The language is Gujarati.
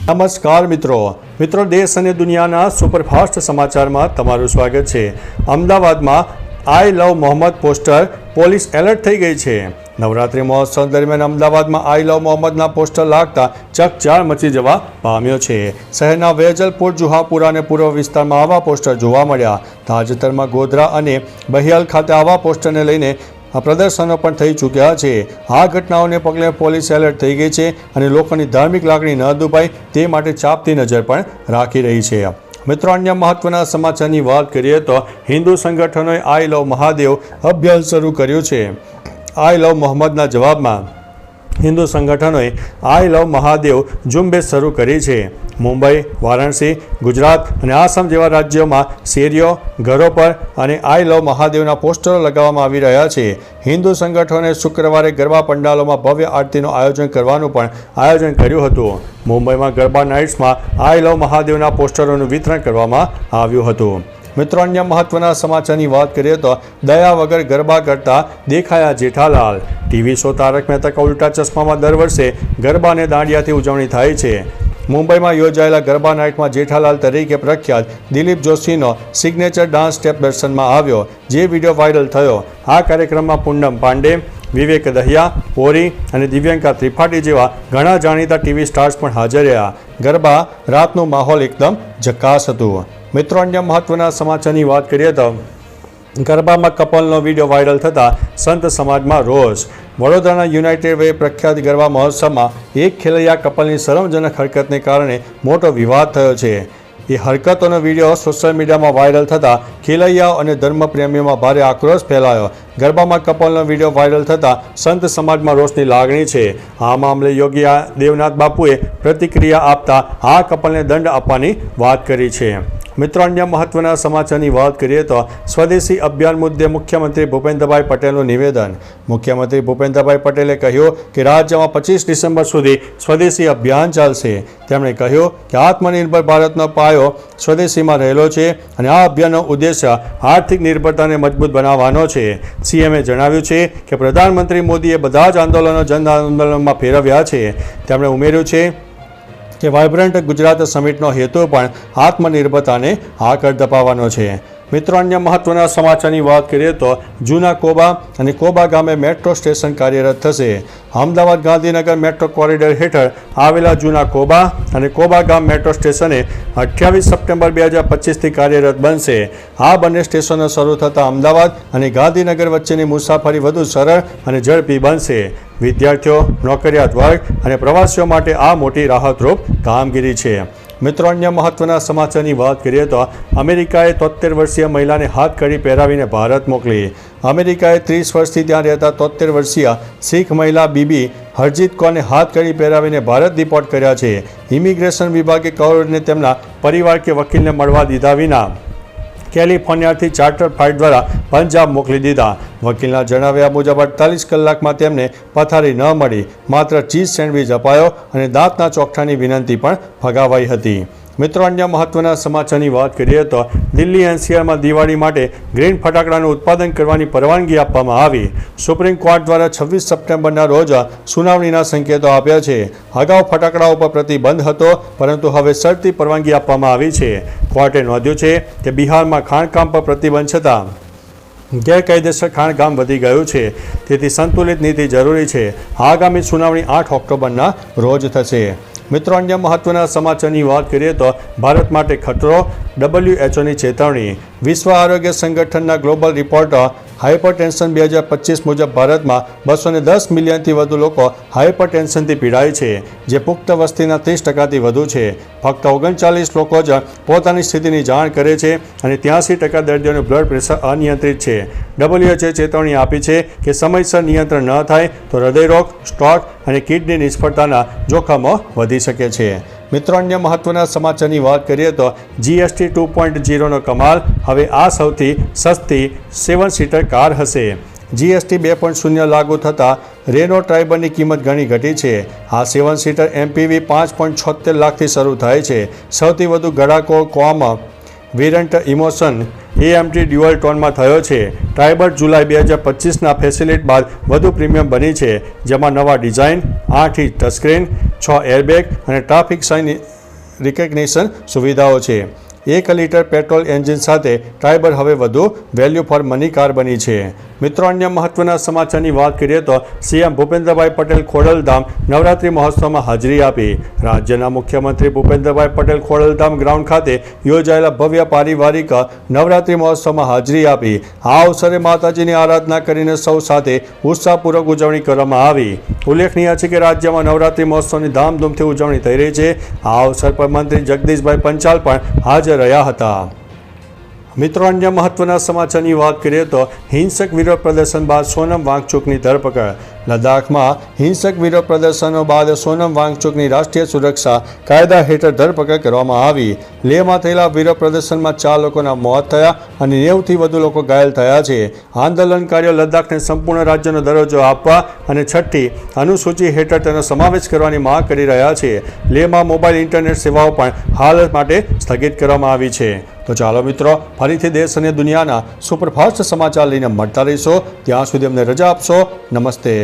નમસ્કાર મિત્રો દેશ અને દુનિયાના સુપરફાસ્ટ સમાચારમાં તમારું સ્વાગત છે। અમદાવાદમાં આઈ લવ મોહમ્મદ પોસ્ટર પોલીસ એલર્ટ થઈ ગઈ છે। નવરાત્રિ મહોત્સવ દરમિયાન અમદાવાદમાં આઈ લવ મોહમ્મદના પોસ્ટર લાગતા ચકચાર મચી જવા પામ્યો છે। શહેરના વેજલપુર જુહાપુરા અને પૂર્વ વિસ્તારમાં આવા પોસ્ટર જોવા મળ્યા। તાજેતરમાં ગોધરા અને બહિયાલ ખાતે આવા પોસ્ટરને લઈને પ્રદર્શનો પણ થઈ ચૂક્યા છે। આ ઘટનાઓને પગલે પોલીસ એલર્ટ થઈ ગઈ છે અને લોકોની ધાર્મિક લાગણી ન દુભાય તે માટે ચાંપતી નજર પણ રાખી રહી છે। મિત્રો, અન્ય મહત્વના સમાચારની વાત કરીએ તો હિન્દુ સંગઠનોએ આઈ લવ મહાદેવ અભિયાન શરૂ કર્યું છે। આઈ લવ મોહમ્મદના જવાબમાં હિન્દુ સંગઠનોએ આઈ લવ મહાદેવ ઝુંબેશ શરૂ કરી છે। મુંબઈ, વારાણસી, ગુજરાત અને આસામ જેવા રાજ્યોમાં શેરીઓ, ઘરો પર અને આઈ લવ મહાદેવના પોસ્ટરો લગાવવામાં આવી રહ્યા છે। હિન્દુ સંગઠનોએ શુક્રવારે ગરબા પંડાલોમાં ભવ્ય આરતીનું આયોજન કરવાનું પણ આયોજન કર્યું હતું। મુંબઈમાં ગરબા નાઇટ્સમાં આઈ લવ મહાદેવના પોસ્ટરોનું વિતરણ કરવામાં આવ્યું હતું। મિત્રો, અન્ય મહત્વના સમાચારની વાત કરીએ તો દયા વગર ગરબા કરતા દેખાયા જેઠાલાલ। ટીવી શો તારક મહેતા કા ઉલ્ટા ચશ્મામાં દર વર્ષે ગરબા અને દાંડિયાથી ઉજવણી થાય છે। મુંબઈમાં યોજાયેલા ગરબા નાઇટમાં જેઠાલાલ તરીકે પ્રખ્યાત દિલીપ જોશીનો સિગ્નેચર ડાન્સ સ્ટેપ દર્શનમાં આવ્યો, જે વિડીયો વાયરલ થયો। આ કાર્યક્રમમાં પૂનમ પાંડે, વિવેક દહિયા, ઓરી અને દિવ્યંકા ત્રિપાઠી જેવા ઘણા જાણીતા ટીવી સ્ટાર્સ પણ હાજર રહ્યા। ગરબા રાતનું માહોલ એકદમ ઝકાસ હતું। મિત્રો, અન્ય મહત્વના સમાચારની વાત કરીએ તો ગરબામાં કપલનો વિડીયો વાયરલ થતાં સંત સમાજમાં રોષ। વડોદરાના યુનાઇટેડ વે પ્રખ્યાત ગરબા મહોત્સવમાં એક ખેલૈયા કપલની શરમજનક હરકતને કારણે મોટો વિવાદ થયો છે। એ હરકતોનો વિડીયો સોશિયલ મીડિયામાં વાયરલ થતાં ખેલૈયાઓ અને ધર્મપ્રેમીઓમાં ભારે આક્રોશ ફેલાયો। ગરબામાં કપલનો વિડીયો વાયરલ થતાં સંત સમાજમાં રોષની લાગણી છે। આ મામલે યોગી દેવનાથ બાપુએ પ્રતિક્રિયા આપતા આ કપલને દંડ આપવાની વાત કરી છે। મિત્રો, અન્ય મહત્વના સમાચારની વાત કરીએ તો સ્વદેશી અભિયાન મુદ્દે મુખ્યમંત્રી ભૂપેન્દ્રભાઈ પટેલનું નિવેદન। મુખ્યમંત્રી ભૂપેન્દ્રભાઈ પટેલે કહ્યું કે રાજ્યમાં 25 ડિસેમ્બર સુધી સ્વદેશી અભિયાન ચાલશે। તેમણે કહ્યું કે આત્મનિર્ભર ભારતનો પાયો સ્વદેશીમાં રહેલો છે અને આ અભિયાનનો ઉદ્દેશ્ય આર્થિક નિર્ભરતાને મજબૂત બનાવવાનો છે। સીએમએ જણાવ્યું છે કે પ્રધાનમંત્રી મોદીએ બધા જ આંદોલનો જન આંદોલનમાં ફેરવ્યા છે। તેમણે ઉમેર્યું છે કે વાઇબ્રન્ટ ગુજરાત સમિટનો હેતુ પણ આત્મનિર્ભરતાને આગળ ધપાવવાનો છે। મિત્રો, અન્ય મહત્વના સમાચારની વાત કરીએ તો જૂના કોબા અને કોબા ગામે મેટ્રો સ્ટેશન કાર્યરત થશે। અમદાવાદ ગાંધીનગર મેટ્રો કોરિડોર હેઠળ આવેલા જૂના કોબા અને કોબા ગામ મેટ્રો સ્ટેશને 28 સપ્ટેમ્બર 2025થી કાર્યરત બનશે। આ બંને સ્ટેશનો શરૂ થતાં અમદાવાદ અને ગાંધીનગર વચ્ચેની મુસાફરી વધુ સરળ અને ઝડપી બનશે। વિદ્યાર્થીઓ, નોકરિયાત વર્ગ અને પ્રવાસીઓ માટે આ મોટી રાહતરૂપ કામગીરી છે। મિત્રો, અન્ય મહત્વના સમાચારની વાત કરીએ તો અમેરિકાએ 73 વર્ષીય મહિલાને હાથકડી પહેરાવીને ભારત મોકલી। અમેરિકાએ 30 વર્ષથી ત્યાં રહેતા 73 વર્ષીય શીખ મહિલા બીબી હરજીત કૌરને હાથકડી પહેરાવીને ભારત ડિપોર્ટ કર્યા છે। ઇમિગ્રેશન વિભાગે કૌરને તેમના પરિવાર કે વકીલને મળવા દીધા વિના કેલિફોર્નિયાથી ચાર્ટર ફ્લાઇટ દ્વારા પંજાબ મોકલી દીધા। વકીલના જણાવ્યા મુજબ 48 કલાકમાં તેમને પથારી ન મળી, માત્ર ચીઝ સેન્ડવિચ અપાયો અને દાંતના ચોકઠાની વિનંતી પણ ફગાવાઈ હતી। મિત્રો, અન્ય મહત્વના સમાચારની વાત કરીએ તો દિલ્હી એનસીઆરમાં દિવાળી માટે ગ્રીન ફટાકડાનું ઉત્પાદન કરવાની પરવાનગી આપવામાં આવી। સુપ્રીમ કોર્ટ દ્વારા 26 સપ્ટેમ્બરના રોજ સુનાવણીના સંકેતો આપ્યા છે। અગાઉ ફટાકડા ઉપર પ્રતિબંધ હતો, પરંતુ હવે શરતી પરવાનગી આપવામાં આવી છે। કોર્ટે નોંધ્યું છે કે બિહારમાં ખાણકામ પર પ્રતિબંધ છતાં ગેરકાયદેસર ખાણકામ વધી ગયું છે, તેથી સંતુલિત નીતિ જરૂરી છે। આગામી સુનાવણી 8 ઓક્ટોબરના રોજ થશે। મિત્રો, અન્ય મહત્વના સમાચારની વાત કરીએ તો ભારત માટે ખતરો, WHOની ચેતવણી। વિશ્વ આરોગ્ય સંગઠનના ગ્લોબલ રિપોર્ટ હાઇપરટેન્શન 2025 મુજબ ભારતમાં 210 મિલિયનથી વધુ લોકો હાઇપરટેન્શનથી પીડાય છે, જે પુખ્ત વસ્તીના 30%થી વધુ છે। ફક્ત 39 લોકો જ પોતાની સ્થિતિની જાણ કરે છે અને 83% દર્દીઓનું બ્લડ પ્રેશર અનિયંત્રિત છે। WHOએ ચેતવણી આપી છે કે સમયસર નિયંત્રણ ન થાય તો હૃદયરોગ, સ્ટ્રોક અને કિડની નિષ્ફળતાના જોખમો વધી શકે છે। મિત્રો, અન્ય મહત્વના સમાચારની વાત કરીએ તો GST 2.0નો કમાલ। હવે આ સૌથી સસ્તી 7 સીટર કાર હશે। GST 2.0 લાગુ થતાં રેનો ટ્રાઇબરની કિંમત ઘણી ઘટી છે। આ 7 સીટર MPV 5.76 લાખથી શરૂ થાય છે। સૌથી વધુ ગળાકો કોમ વેરિયન્ટ ઇમોશન AMT ડ્યુઅલ ટોનમાં થયો છે। ટ્રાઇબર જુલાઈ 2025ના ફેસિલિટી બાદ વધુ પ્રીમિયમ બની છે, જેમાં નવા ડિઝાઇન, 8 ઇંચ ટચસ્ક્રીન, 6 એરબેગ અને ટ્રાફિક સાઇન રિકગ્નિશન સુવિધાઓ છે. 1 લિટર પેટ્રોલ એન્જિન સાથે ટ્રાઇબર હવે વધુ વેલ્યુ ફોર મની કાર બની છે. મિત્રો, અન્ય મહત્વના સમાચારની વાત કરીએ તો સીએમ ભૂપેન્દ્રભાઈ પટેલ ખોડલધામ નવરાત્રિ મહોત્સવમાં હાજરી આપી. રાજ્યના મુખ્યમંત્રી ભૂપેન્દ્રભાઈ પટેલ ખોડલધામ ગ્રાઉન્ડ ખાતે યોજાયેલા ભવ્ય પારિવારિક નવરાત્રિ મહોત્સવમાં હાજરી આપી. આ અવસરે માતાજીની આરાધના કરીને સૌ સાથે ઉત્સાહપૂર્વક ઉજવણી કરવામાં આવી. ઉલ્લેખનીય છે કે રાજ્યમાં નવરાત્રિ મહોત્સવની ધામધૂમથી ઉજવણી થઈ રહી છે. આ અવસર પર મંત્રી જગદીશભાઈ પંચાલ પણ હાજર રહ્યા હતા. મિત્રો, અન્ય મહત્વના સમાચારની વાત કરીએ તો હિંસક વિરોધ પ્રદર્શન બાદ સોનમ વાંગચુકની ધરપકડ. લદ્દાખમાં હિંસક વિરોધ પ્રદર્શનો બાદ સોનમ વાંગચુકની રાષ્ટ્રીય સુરક્ષા કાયદા હેઠળ ધરપકડ કરવામાં આવી. લેહમાં થયેલા વિરોધ પ્રદર્શનમાં 4 લોકોના મોત થયા અને 90થી વધુ લોકો ઘાયલ થયા છે. આંદોલનકારીઓ લદ્દાખને સંપૂર્ણ રાજ્યનો દરજ્જો આપવા અને 6ઠ્ઠી અનુસૂચિ હેઠળ તેનો સમાવેશ કરવાની માંગ કરી રહ્યા છે. લેહમાં મોબાઈલ ઇન્ટરનેટ સેવાઓ પણ હાલ માટે સ્થગિત કરવામાં આવી છે. તો ચાલો મિત્રો, ફરીથી દેશ અને દુનિયાના સુપરફાસ્ટ સમાચાર લઈને મળતા રહીશો. ત્યાં સુધી અમને રજા આપશો. નમસ્તે.